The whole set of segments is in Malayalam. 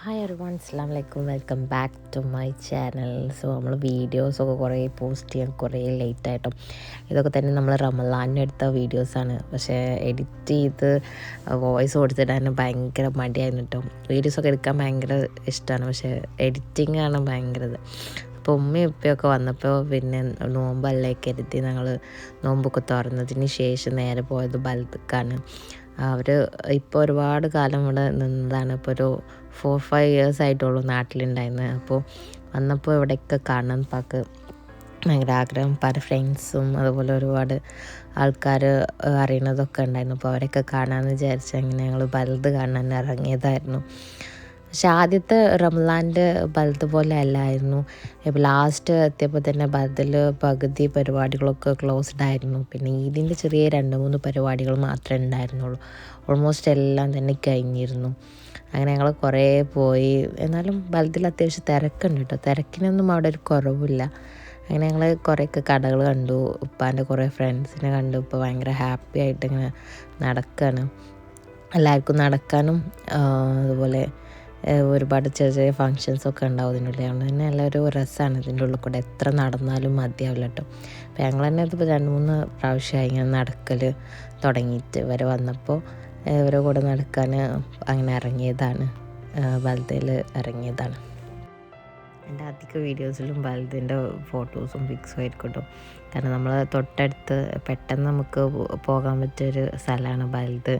ഹായ് എവരിവൺ, അസ്സലാമു അലൈക്കും. Welcome back to my channel. So നമ്മൾ വീഡിയോസൊക്കെ കുറേ പോസ്റ്റ് ചെയ്യാൻ കുറേ ലേറ്റായിട്ടും ഇതൊക്കെ തന്നെ നമ്മൾ റമളാനിന് എടുത്ത വീഡിയോസാണ്. പക്ഷേ എഡിറ്റ് ചെയ്ത് വോയിസ് കൊടുത്തിടാൻ ഭയങ്കര മടിയായിരുന്നു കേട്ടോ. വീഡിയോസൊക്കെ എടുക്കാൻ ഭയങ്കര ഇഷ്ടമാണ്, പക്ഷേ എഡിറ്റിംഗ് ആണ് ഭയങ്കര ഇത്. അപ്പോൾ ഉമ്മയും ഉപ്പയൊക്കെ വന്നപ്പോൾ പിന്നെ നോമ്പല്ലേ കരുതി ഞങ്ങൾ നോമ്പൊക്കെ തുറന്നതിന് ശേഷം നേരെ പോയത് ബൽദക്കാണ്. അവർ ഇപ്പോൾ ഒരുപാട് കാലം ഇവിടെ നിന്നതാണ്. ഇപ്പോൾ ഒരു 4-5 ഇയേഴ്സ് ആയിട്ടുള്ളൂ നാട്ടിലുണ്ടായിരുന്നത്. അപ്പോൾ വന്നപ്പോൾ ഇവിടെയൊക്കെ കാണാൻ പാക്ക് ഭയങ്കര ആഗ്രഹം. പല ഫ്രണ്ട്സും അതുപോലെ ഒരുപാട് ആൾക്കാർ അറിയണതൊക്കെ ഉണ്ടായിരുന്നു. അപ്പോൾ അവരൊക്കെ കാണാമെന്ന് വിചാരിച്ച് അങ്ങനെ ഞങ്ങൾ ബൽദ് കാണാൻ ഇറങ്ങിയതായിരുന്നു. പക്ഷെ ആദ്യത്തെ റംസാൻ്റെ ബൽദ് പോലെ അല്ലായിരുന്നു. ഇപ്പോൾ ലാസ്റ്റ് എത്തിയപ്പോൾ തന്നെ ബൽദിൽ പകുതി പരിപാടികളൊക്കെ ക്ലോസ്ഡ് ആയിരുന്നു. പിന്നെ ഈദിൻ്റെ ചെറിയ 2-3 പരിപാടികൾ മാത്രമേ ഉണ്ടായിരുന്നുള്ളൂ. ഓൾമോസ്റ്റ് എല്ലാം തന്നെ കഴിഞ്ഞിരുന്നു. അങ്ങനെ ഞങ്ങൾ കുറേ പോയി. എന്നാലും ബൽദിൽ അത്യാവശ്യം തിരക്കുണ്ട് കേട്ടോ. തിരക്കിനൊന്നും അവിടെ ഒരു കുറവില്ല. അങ്ങനെ ഞങ്ങൾ കുറേയൊക്കെ കടകൾ കണ്ടു. ഉപ്പാൻ്റെ കുറേ ഫ്രണ്ട്സിനെ കണ്ടു. ഇപ്പോൾ ഭയങ്കര ഹാപ്പി ആയിട്ട് ഇങ്ങനെ നടക്കുകയാണ്. എല്ലാവർക്കും നടക്കാനും അതുപോലെ ഒരുപാട് ചെറിയ ചെറിയ ഫങ്ഷൻസൊക്കെ ഉണ്ടാവും ഇതിനുള്ളിൽ. അതുകൊണ്ട് തന്നെ എല്ലാവരും രസമാണ് ഇതിൻ്റെ ഉള്ളിൽ കൂടെ. എത്ര നടന്നാലും മതിയാവില്ല കേട്ടോ. അപ്പോൾ ഞങ്ങൾ തന്നെ ഇതിപ്പോൾ 2-3 പ്രാവശ്യമായി ഇങ്ങനെ നടക്കൽ തുടങ്ങിയിട്ട്. ഇവർ വന്നപ്പോൾ ഇവരെ കൂടെ നടക്കാൻ അങ്ങനെ ഇറങ്ങിയതാണ്, ബൽദയിൽ ഇറങ്ങിയതാണ്. എൻ്റെ അധിക വീഡിയോസിലും ബൽദിൻ്റെ ഫോട്ടോസും പിക്സും ആയിരിക്കും കേട്ടോ. കാരണം നമ്മൾ തൊട്ടടുത്ത് പെട്ടെന്ന് നമുക്ക് പോകാൻ പറ്റിയൊരു സ്ഥലമാണ് ബൽദ്.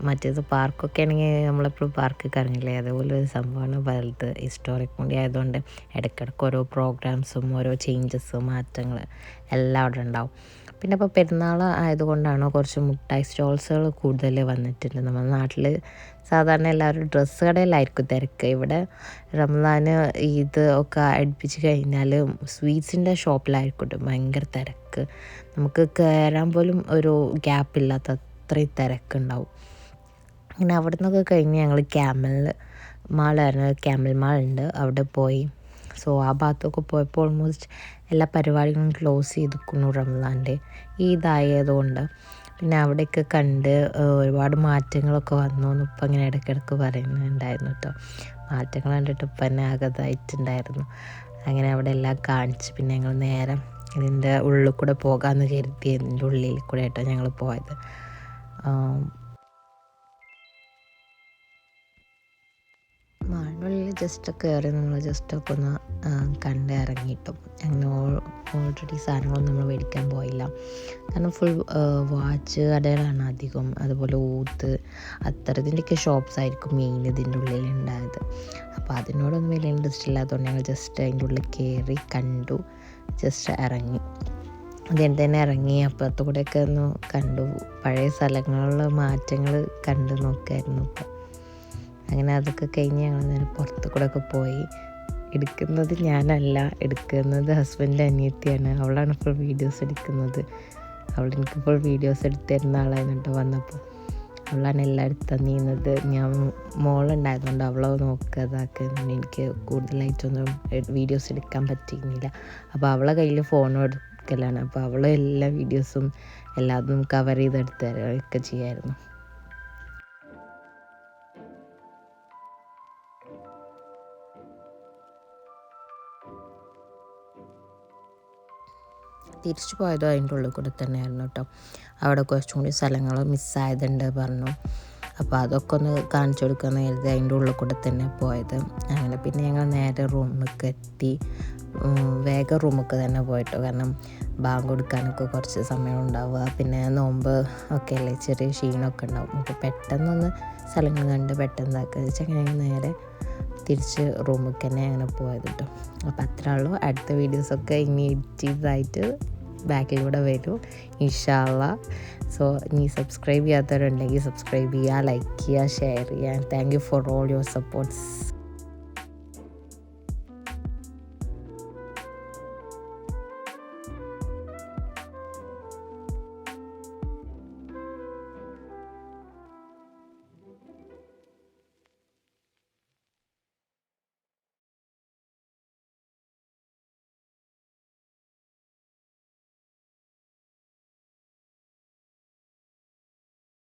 മറ്റേത് പാർക്കൊക്കെ ആണെങ്കിൽ നമ്മളെപ്പോഴും പാർക്കൊക്കെ ഇറങ്ങില്ലേ, അതുപോലെ ഒരു സംഭവമാണ് ബൽദ്. ഹിസ്റ്റോറിക് കൂടി ആയതുകൊണ്ട് ഇടയ്ക്കിടയ്ക്ക് ഓരോ പ്രോഗ്രാംസും ഓരോ ചേഞ്ചസ് മാറ്റങ്ങൾ എല്ലാം അവിടെ ഉണ്ടാവും. പിന്നെ ഇപ്പോൾ പെരുന്നാൾ ആയതുകൊണ്ടാണ് കുറച്ച് മുട്ടായി സ്റ്റോൾസുകൾ കൂടുതൽ വന്നിട്ടുണ്ട്. നമ്മുടെ നാട്ടിൽ സാധാരണ എല്ലാവരും ഡ്രസ്സ് കടയിലായിരിക്കും തിരക്ക്. ഇവിടെ റംസാന് ഈദ് ഒക്കെ അടുപ്പിച്ച് കഴിഞ്ഞാൽ സ്വീറ്റ്സിൻ്റെ ഷോപ്പിലായിരിക്കും ഭയങ്കര തിരക്ക്. നമുക്ക് കയറാൻ പോലും ഒരു ഗ്യാപ്പില്ലാത്ത അത്രയും തിരക്കുണ്ടാവും. അങ്ങനെ അവിടെ നിന്നൊക്കെ കഴിഞ്ഞ് ഞങ്ങൾ ക്യാമൽ മാൾ ഉണ്ട്, അവിടെ പോയി. സോ ആ ഭാഗത്തൊക്കെ പോയപ്പോൾ ഓൾമോസ്റ്റ് എല്ലാ പരിപാടികളും ക്ലോസ് ചെയ്തിരിക്കുന്നു റംസാൻ്റെ. ഈദായതുകൊണ്ട് പിന്നെ അവിടെയൊക്കെ കണ്ട് ഒരുപാട് മാറ്റങ്ങളൊക്കെ വന്നു എന്ന് ഇപ്പം ഇങ്ങനെ ഇടയ്ക്കിടയ്ക്ക് പറയുന്നുണ്ടായിരുന്നു കേട്ടോ. മാറ്റങ്ങൾ കണ്ടിട്ട് ഇപ്പം തന്നെ ആകതായിട്ടുണ്ടായിരുന്നു. അങ്ങനെ അവിടെ എല്ലാം കാണിച്ച് പിന്നെ ഞങ്ങൾ നേരെ ഇതിൻ്റെ ഉള്ളിൽ കൂടെ പോകാമെന്ന് കരുതി ഇതിൻ്റെ ഉള്ളിൽ കൂടെ ആയിട്ടോ ഞങ്ങൾ പോയത്. മാളിനുള്ളിൽ ജസ്റ്റൊക്കെ കയറി നമ്മൾ ജസ്റ്റൊക്കെ ഒന്ന് കണ്ട് ഇറങ്ങിയിട്ടും അങ്ങനെ ഓൾറെഡി സാധനങ്ങളൊന്നും നമ്മൾ മേടിക്കാൻ പോയില്ല. കാരണം ഫുൾ വാച്ച് കടകളാണ് അധികം, അതുപോലെ ഊത്ത് അത്തരത്തിൻ്റെയൊക്കെ ഷോപ്സ് ആയിരിക്കും മെയിൻ ഇതിൻ്റെ ഉള്ളിൽ ഉണ്ടായത്. അപ്പോൾ അതിനോടൊന്നും വലിയ ഇൻട്രസ്റ്റ് ഇല്ലാത്തതുകൊണ്ട് ഞങ്ങൾ ജസ്റ്റ് അതിൻ്റെ ഉള്ളിൽ കയറി കണ്ടു, ജസ്റ്റ് ഇറങ്ങി. അതിന് തന്നെ ഇറങ്ങി അപ്പുറത്തു കൂടെയൊക്കെ ഒന്ന് കണ്ടു, പഴയ സ്ഥലങ്ങളിലെ മാറ്റങ്ങൾ കണ്ടു നോക്കായിരുന്നു. ഇപ്പം അങ്ങനെ അതൊക്കെ കഴിഞ്ഞ് ഞങ്ങൾ നേരെ പുറത്തു കൂടെ ഒക്കെ പോയി. എടുക്കുന്നത് ഞാനല്ല, എടുക്കുന്നത് ഹസ്ബൻഡിൻ്റെ അനിയത്തിയാണ്. അവളാണ് ഇപ്പോൾ വീഡിയോസ് എടുക്കുന്നത്. എനിക്കിപ്പോൾ വീഡിയോസ് എടുത്ത് തരുന്ന ആളായിരുന്നു വന്നപ്പോൾ. അവളാണ് എല്ലാവരും തന്നിരുന്നത്. ഞാൻ മോളുണ്ടായതുകൊണ്ട് അവളെ നോക്കുക ഇതാക്കുന്നത്. എനിക്ക് കൂടുതലായിട്ടൊന്നും വീഡിയോസ് എടുക്കാൻ പറ്റിയിരുന്നില്ല. അപ്പോൾ അവളെ കയ്യിൽ ഫോൺ എടുക്കലാണ്. അപ്പോൾ അവൾ എല്ലാ വീഡിയോസും എല്ലാതും കവർ ചെയ്തെടുത്ത് തരുകയൊക്കെ ചെയ്യായിരുന്നു. തിരിച്ചു പോയതോ അതിൻ്റെ ഉള്ളിൽ കൂടെ തന്നെയായിരുന്നു കേട്ടോ. അവിടെ കുറച്ചും കൂടി സ്ഥലങ്ങൾ മിസ്സായതുണ്ട് പറഞ്ഞു. അപ്പോൾ അതൊക്കെ ഒന്ന് കാണിച്ചു കൊടുക്കാമെന്ന് കരുതി അതിൻ്റെ ഉള്ളിൽ കൂടെ തന്നെ പോയത്. അങ്ങനെ പിന്നെ ഞങ്ങൾ നേരെ റൂമിലേക്ക് എത്തി. വേഗം റൂമൊക്കെ തന്നെ പോയിട്ടോ. കാരണം ബാങ്ക് കൊടുക്കാനൊക്കെ കുറച്ച് സമയം ഉണ്ടാവുക, പിന്നെ നോമ്പ് ഒക്കെ അല്ലേ, ചെറിയ ക്ഷീണമൊക്കെ ഉണ്ടാവും. അപ്പോൾ പെട്ടെന്നൊന്ന് സ്ഥലങ്ങൾ കണ്ട് പെട്ടെന്ന് ഇതാക്കുക വെച്ചാൽ അങ്ങനെ നേരെ തിരിച്ച് റൂമിൽ തന്നെ അങ്ങനെ പോയത് കേട്ടോ. അപ്പോൾ അത്രേ ഉള്ളൂ. അടുത്ത വീഡിയോസൊക്കെ ഇനി എഡിറ്റ് ചെയ്തതായിട്ട് ബാക്കിലൂടെ വരും ഇൻഷാ അല്ലാ. സോ ഇനി സബ്സ്ക്രൈബ് ചെയ്യാത്തവരുണ്ടെങ്കിൽ സബ്സ്ക്രൈബ് ചെയ്യുക, ലൈക്ക് ചെയ്യുക, ഷെയർ ചെയ്യുക. Thank you for all your supports.